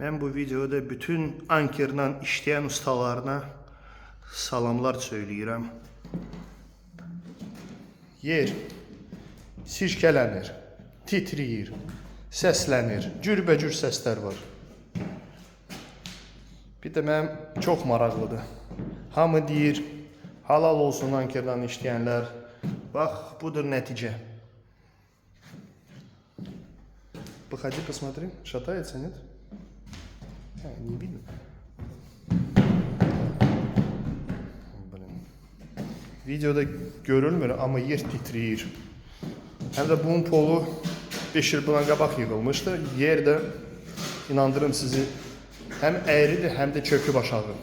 Mən bu videoda bütün ankerlə işləyən ustalarına salamlar söyləyirəm. Yer sirkələnir, titriyir, səslənir, cürbəcür səslər var. Bir də mənim çox maraqlıdır. Hamı deyir, halal olsun ankerlə işləyənlər. Bax, budur nəticə. Походи, посмотри, шатается, нет? Не видно. Блин. Videoda görülmür, amma yer titriyir. Həm də bunun polu 5 il bundan qabaq yığılmışdı. Yer də, inandırım sizi, həm əyridir, həm də çöküb aşağı.